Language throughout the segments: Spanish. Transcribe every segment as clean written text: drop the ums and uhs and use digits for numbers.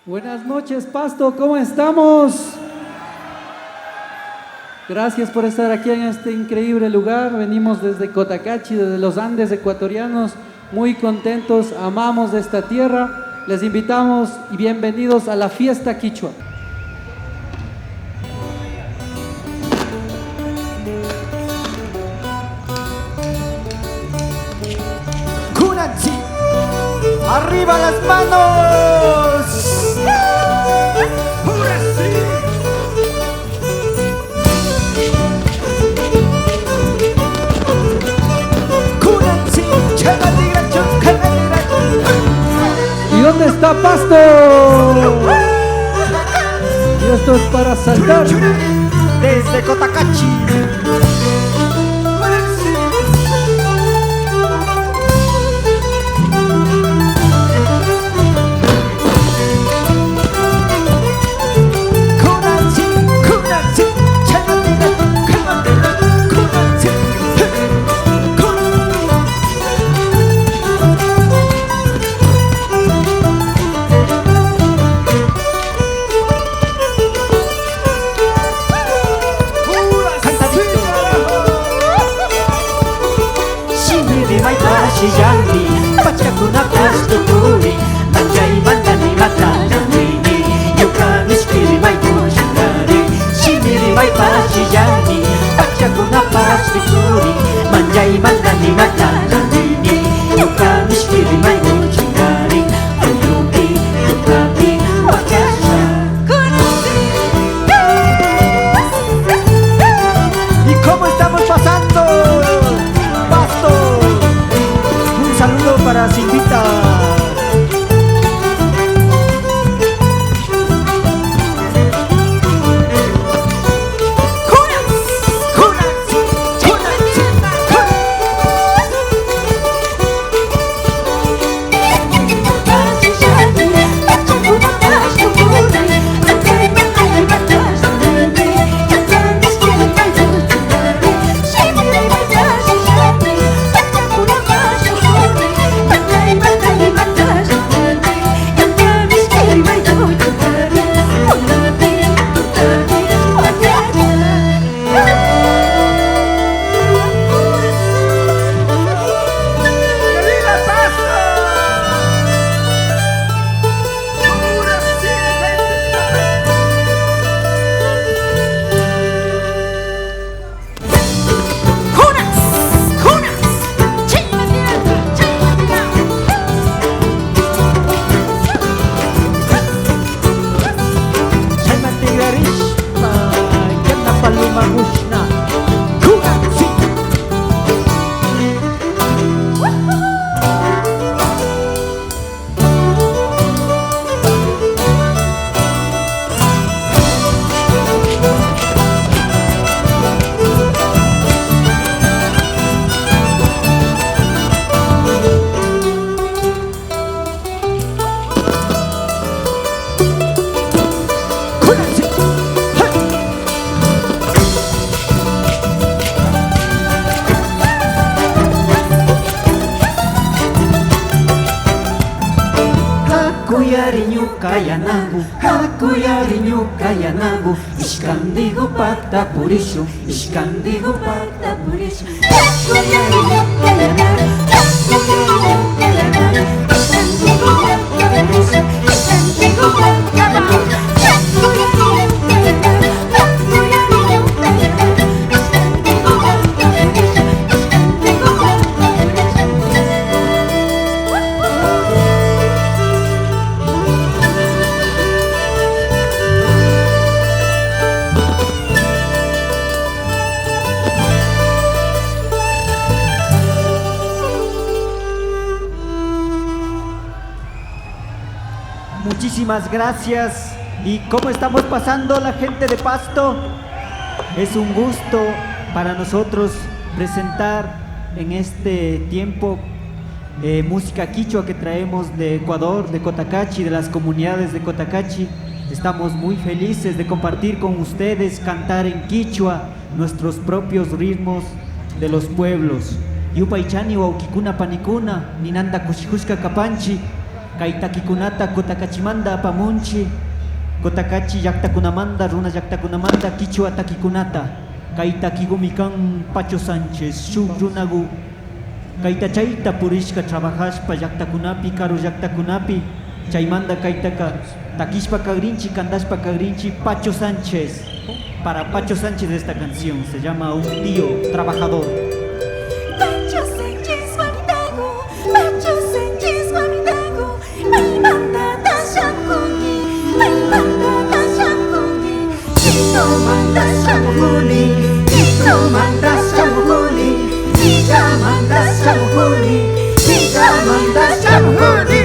Buenas noches, Pasto, ¿cómo estamos? Gracias por estar aquí en este increíble lugar. Venimos desde Cotacachi, desde los Andes ecuatorianos, muy contentos, amamos esta tierra. Les invitamos y bienvenidos a la fiesta kichwa. ¡Arriba las manos! ¿Y dónde está Pasto? Y esto es para saltar desde Cotacachi. Jambi, pachakuna pasto turi, manjai mandani matajamini, yuka miskiri mai kushikari, shimiri mai pashi jambi, pachakuna pasto turi, manjai mandani matajamini, yuka miskiri mai kushikari, ayuki, yukapi, wakasha. ¿Y cómo estamos pasando? Pasto. Saludo para Silvita. Hakuyariñu kayanagu, iskandigo pata purisho, iskandigo pata purisho. Hakuyariñu kayanagu, hakuyariñu kayanagu, iskandigo pata purisho, iskandigo pata purisho. Hakuyariñu kayanagu, hakuyariñu kayanagu, iskandigo pata purisho, iskandigo pata purisho. Muchísimas gracias. ¿Y cómo estamos pasando la gente de Pasto? Es un gusto para nosotros presentar en este tiempo música quichua que traemos de Ecuador, de Cotacachi, de las comunidades de Cotacachi. Estamos muy felices de compartir con ustedes, cantar en quichua nuestros propios ritmos de los pueblos. Yupaychani waukikuna panikuna, ninanda kushijushka kapanchi. kay takikunata kotakachimanda apamunchi kotakachi llaqtakunamanta runa llaqtakunamanta kichwa takikunata kay takigumi kan Pacho Sánchez shuk runagu kayta chayta purishka trabajashpa llaqtakunapi karu llaqtakunapi chaymanta kaytaka takishpa kagrinchi kandashpa kagrinchi Pacho Sánchez. Para Pacho Sánchez esta canción se llama Un tío trabajador. Pacho Sánchez Guamidago, Pacho Sánchez Guamidago, may manda siyang huli, may manda siyang huli, dito manda siyang huli, dito manda siyang huli, dito manda siyang huli, dito manda siyang huli.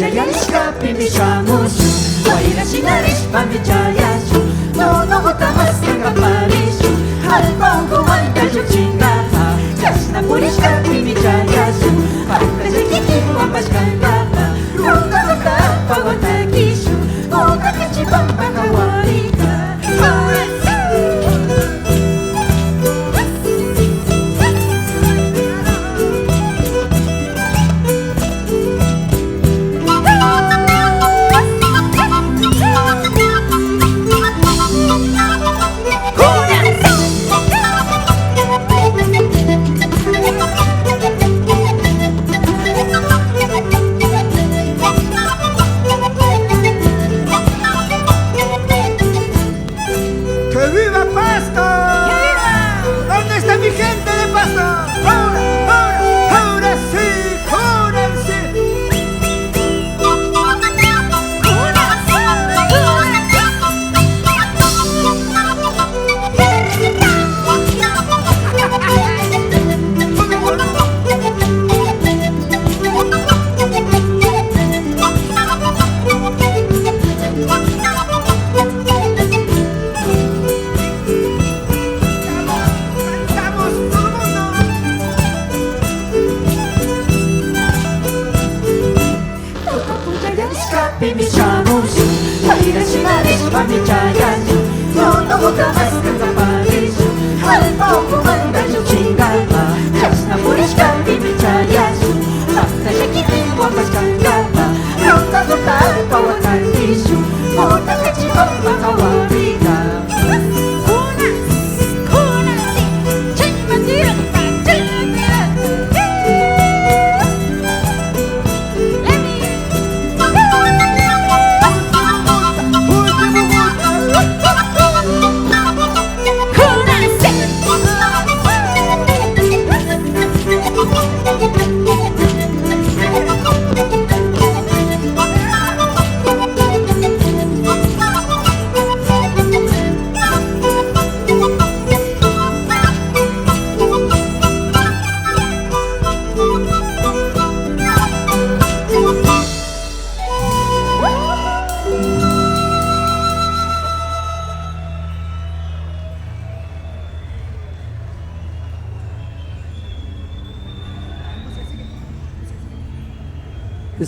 punjayashkapi mishamushu wayrashinarishpa michayashu nonohutamasqa parishu hallqanku manta lluchinqaqa chashna purishkapi michayashu hallqallakikiwan mashkanqaqa runaqutapa watakishu otakachipanpa hawarika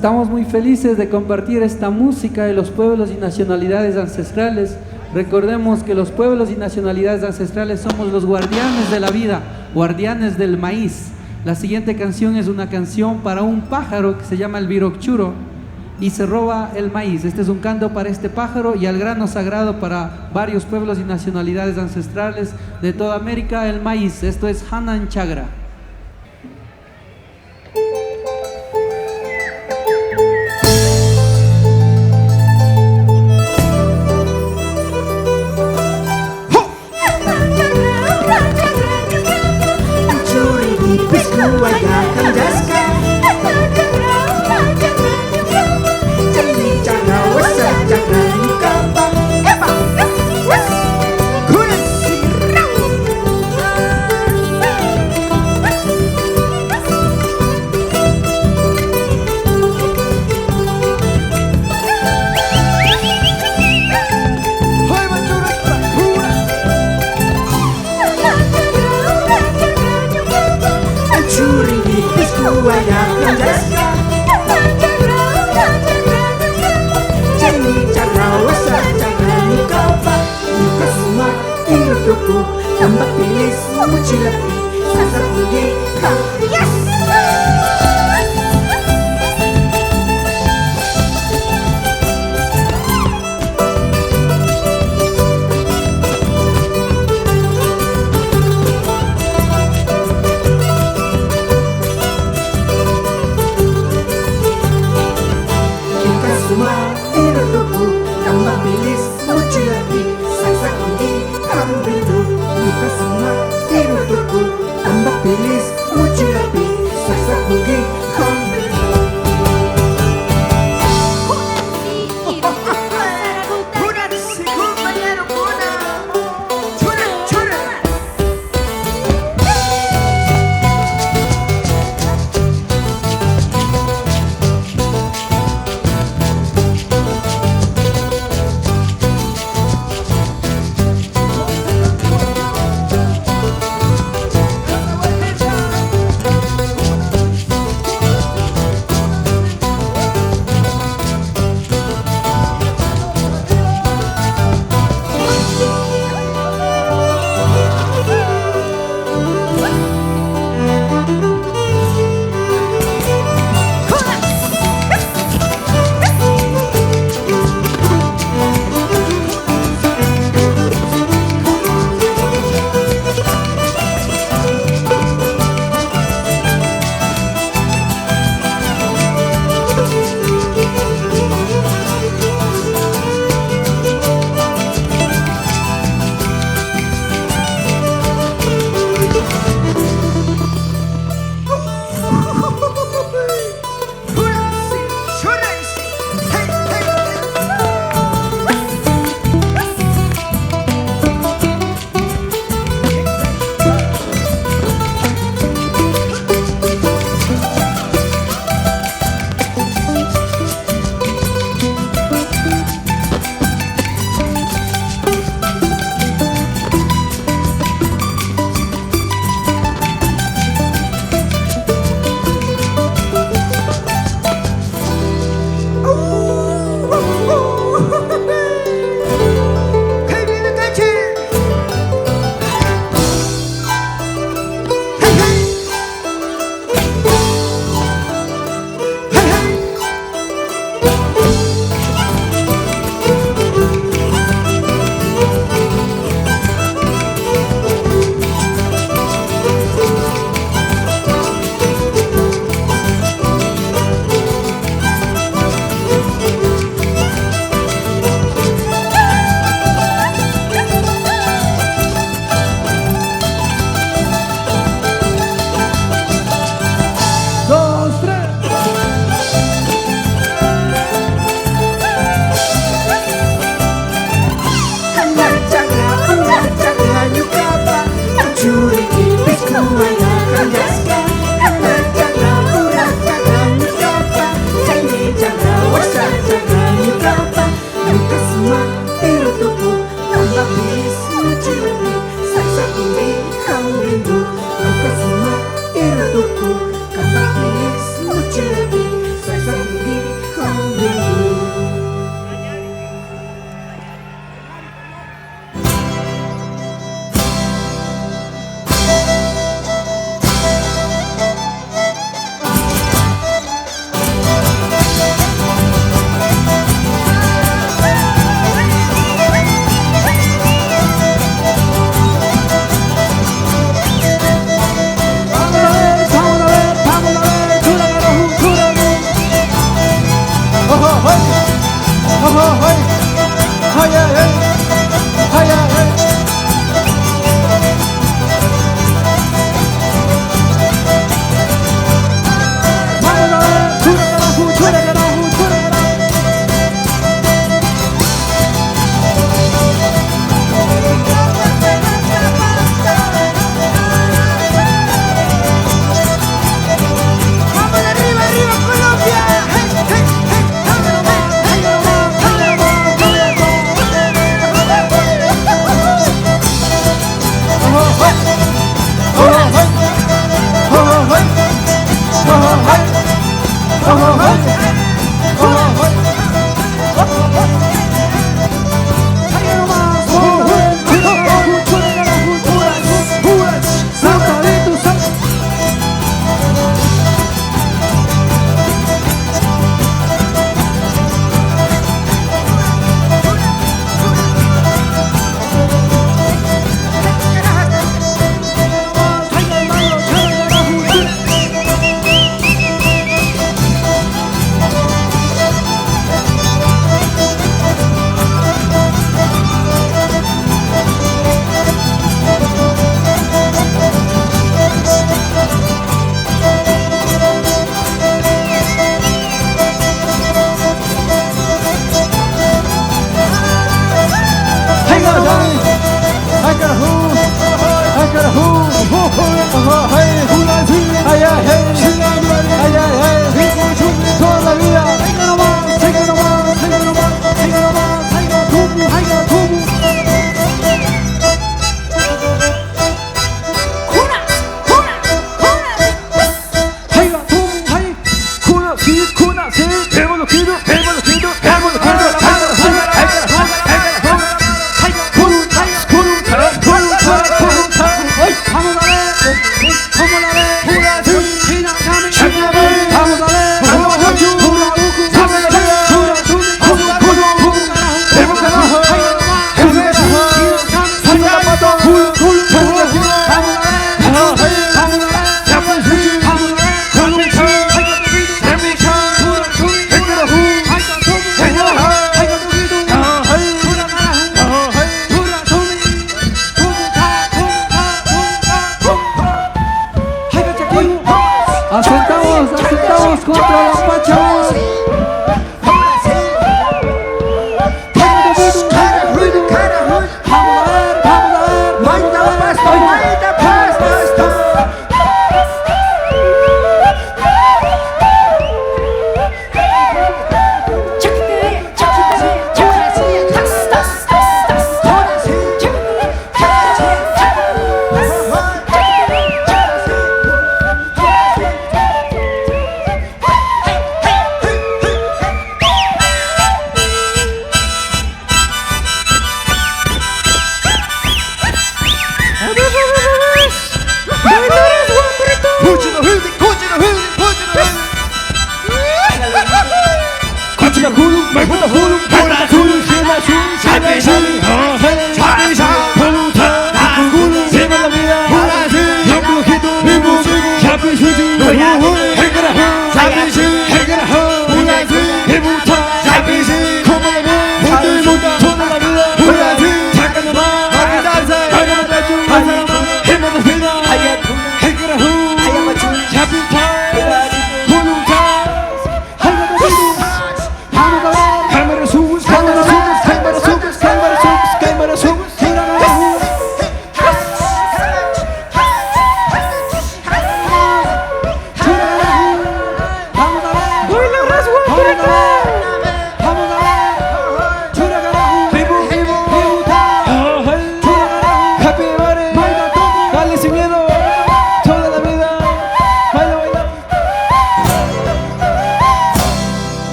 Estamos muy felices de compartir esta música de los pueblos y nacionalidades ancestrales. Recordemos que los pueblos y nacionalidades ancestrales somos los guardianes de la vida, guardianes del maíz. La siguiente canción es una canción para un pájaro que se llama el virocchuro y se roba el maíz. Este es un canto para este pájaro y al grano sagrado para varios pueblos y nacionalidades ancestrales de toda América, el maíz. Esto es Hanan Chagra.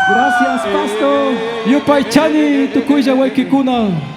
Gracias, Pasto. Yupai Chani, Tukuya Waikikuna.